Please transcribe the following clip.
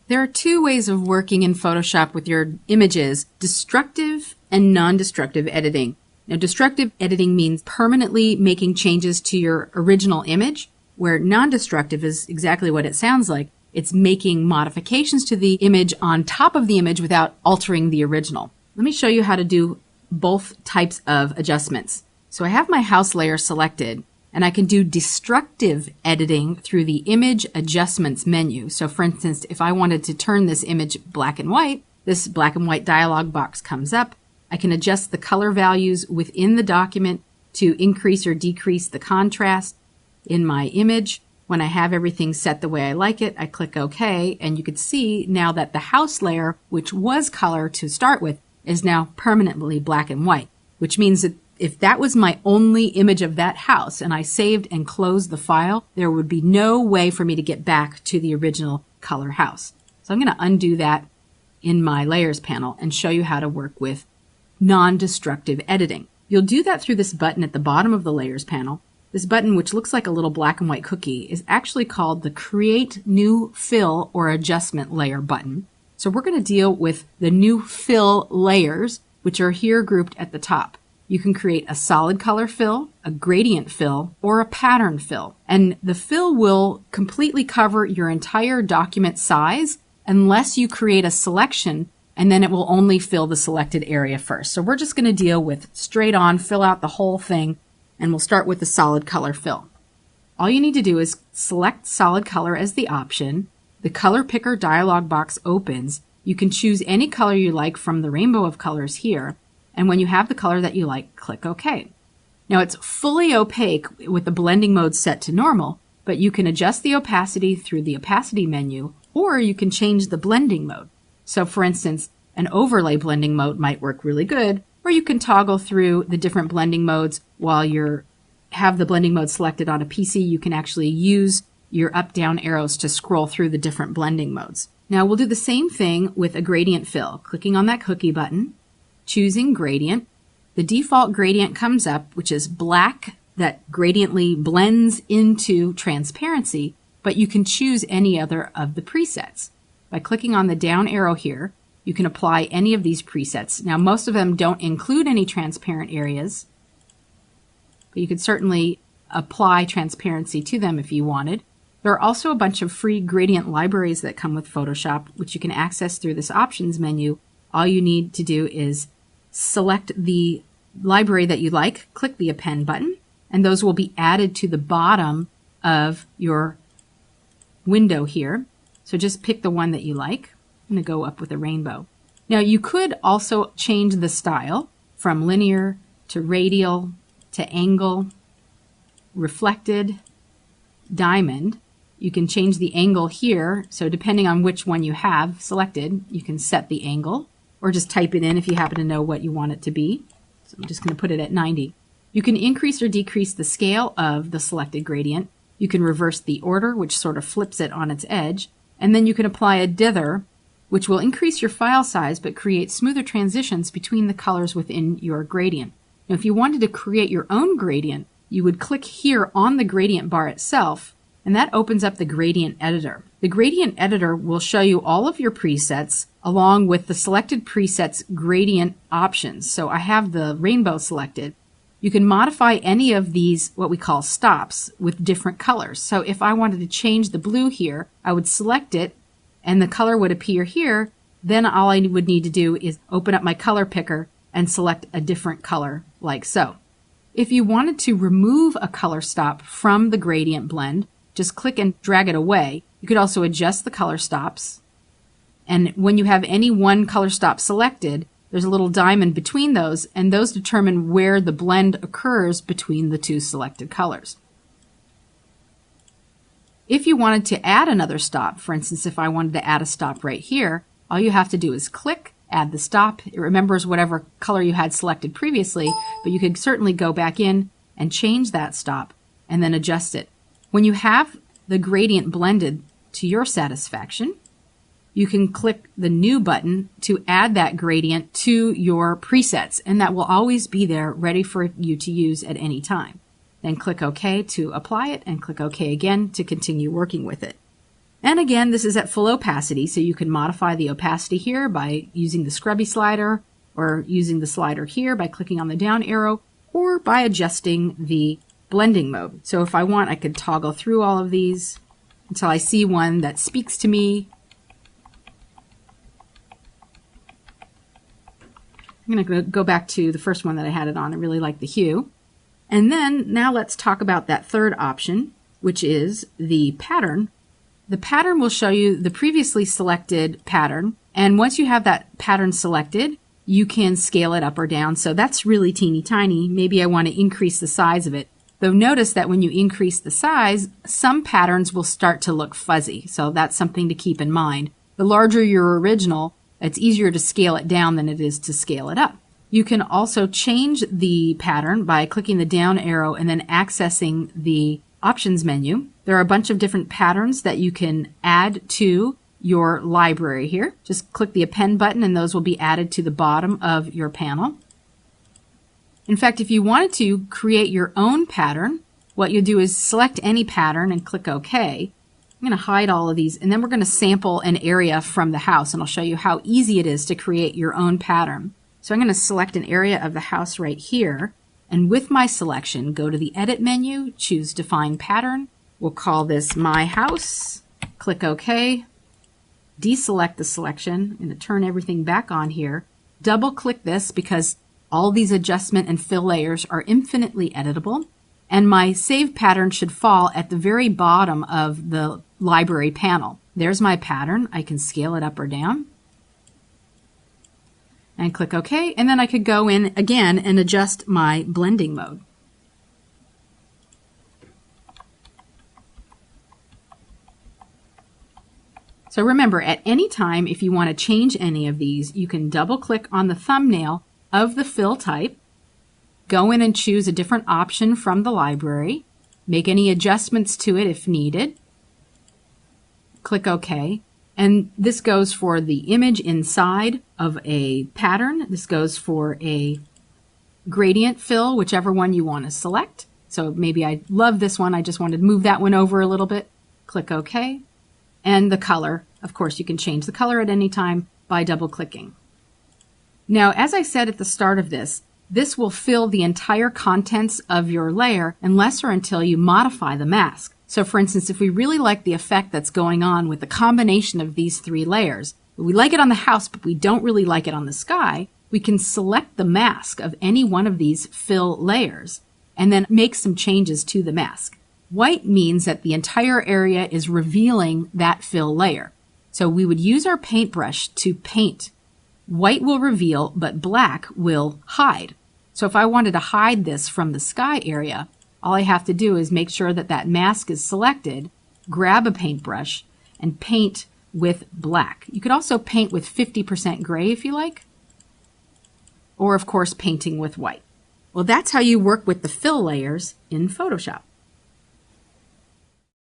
There are two ways of working in Photoshop with your images: destructive and non-destructive editing. Now, destructive editing means permanently making changes to your original image, where non-destructive is exactly what it sounds like. It's making modifications to the image on top of the image without altering the original. Let me show you how to do both types of adjustments. So I have my house layer selected, and I can do destructive editing through the Image Adjustments menu. So for instance, if I wanted to turn this image black and white, this black and white dialog box comes up. I can adjust the color values within the document to increase or decrease the contrast in my image. When I have everything set the way I like it, I click OK, and you can see now that the house layer, which was color to start with, is now permanently black and white, which means that if that was my only image of that house and I saved and closed the file, there would be no way for me to get back to the original color house. So I'm going to undo that in my Layers panel and show you how to work with non-destructive editing. You'll do that through this button at the bottom of the Layers panel. This button, which looks like a little black and white cookie, is actually called the Create New Fill or Adjustment Layer button. So we're going to deal with the new fill layers, which are here grouped at the top. You can create a solid color fill, a gradient fill, or a pattern fill. And the fill will completely cover your entire document size unless you create a selection, and then it will only fill the selected area first. So we're just going to deal with straight on, fill out the whole thing, and we'll start with the solid color fill. All you need to do is select solid color as the option. The color picker dialog box opens. You can choose any color you like from the rainbow of colors here. And when you have the color that you like, click OK. Now it's fully opaque with the blending mode set to normal, but you can adjust the opacity through the opacity menu, or you can change the blending mode. So for instance, an overlay blending mode might work really good, or you can toggle through the different blending modes while you have the blending mode selected on a PC. You can actually use your up-down arrows to scroll through the different blending modes. Now we'll do the same thing with a gradient fill. Clicking on that cookie button, choosing gradient. The default gradient comes up, which is black that gradiently blends into transparency, but you can choose any other of the presets. By clicking on the down arrow here, you can apply any of these presets. Now, most of them don't include any transparent areas, but you could certainly apply transparency to them if you wanted. There are also a bunch of free gradient libraries that come with Photoshop, which you can access through this options menu. All you need to do is select the library that you like, click the append button, and those will be added to the bottom of your window here. So just pick the one that you like. I'm going to go up with a rainbow. Now you could also change the style from linear to radial to angle, reflected, diamond. You can change the angle here. So depending on which one you have selected, you can set the angle or just type it in if you happen to know what you want it to be. So I'm just going to put it at 90. You can increase or decrease the scale of the selected gradient. You can reverse the order, which sort of flips it on its edge. And then you can apply a dither, which will increase your file size but create smoother transitions between the colors within your gradient. Now, if you wanted to create your own gradient, you would click here on the gradient bar itself, and that opens up the gradient editor. The gradient editor will show you all of your presets along with the selected presets gradient options. So I have the rainbow selected. You can modify any of these, what we call stops, with different colors. So if I wanted to change the blue here, I would select it and the color would appear here. Then all I would need to do is open up my color picker and select a different color like so. If you wanted to remove a color stop from the gradient blend, just click and drag it away. You could also adjust the color stops. And when you have any one color stop selected, there's a little diamond between those, and those determine where the blend occurs between the two selected colors. If you wanted to add another stop, for instance, if I wanted to add a stop right here, all you have to do is click, add the stop. It remembers whatever color you had selected previously, but you could certainly go back in and change that stop and then adjust it. When you have the gradient blended to your satisfaction, you can click the New button to add that gradient to your presets, and that will always be there ready for you to use at any time. Then click OK to apply it, and click OK again to continue working with it. And again, this is at full opacity, so you can modify the opacity here by using the scrubby slider, or using the slider here by clicking on the down arrow, or by adjusting the blending mode. So if I want, I could toggle through all of these until I see one that speaks to me. I'm going to go back to the first one that I had it on. I really like the hue. And then now let's talk about that third option, which is the pattern. The pattern will show you the previously selected pattern. And once you have that pattern selected, you can scale it up or down. So that's really teeny tiny. Maybe I want to increase the size of it. Though notice that when you increase the size, some patterns will start to look fuzzy. So that's something to keep in mind. The larger your original, it's easier to scale it down than it is to scale it up. You can also change the pattern by clicking the down arrow and then accessing the options menu. There are a bunch of different patterns that you can add to your library here. Just click the append button and those will be added to the bottom of your panel. In fact, if you wanted to create your own pattern, what you'll do is select any pattern and click OK. I'm going to hide all of these, and then we're going to sample an area from the house, and I'll show you how easy it is to create your own pattern. So I'm going to select an area of the house right here, and with my selection, go to the Edit menu, choose Define Pattern. We'll call this My House. Click OK. Deselect the selection. I'm going to turn everything back on here. Double-click this because all these adjustment and fill layers are infinitely editable. And my save pattern should fall at the very bottom of the library panel. There's my pattern. I can scale it up or down. And click OK. And then I could go in again and adjust my blending mode. So remember, at any time, if you want to change any of these, you can double click on the thumbnail of the fill type, go in and choose a different option from the library, make any adjustments to it if needed, click OK. And this goes for the image inside of a pattern. This goes for a gradient fill, whichever one you want to select. So maybe I love this one. I just wanted to move that one over a little bit. Click OK. And the color, of course, you can change the color at any time by double clicking. Now, as I said at the start of this will fill the entire contents of your layer unless or until you modify the mask. So for instance, if we really like the effect that's going on with the combination of these three layers, we like it on the house, but we don't really like it on the sky, we can select the mask of any one of these fill layers and then make some changes to the mask. White means that the entire area is revealing that fill layer. So we would use our paintbrush to paint. White will reveal, but black will hide. So if I wanted to hide this from the sky area, all I have to do is make sure that that mask is selected, grab a paintbrush, and paint with black. You could also paint with 50% gray if you like, or of course painting with white. Well, that's how you work with the fill layers in Photoshop.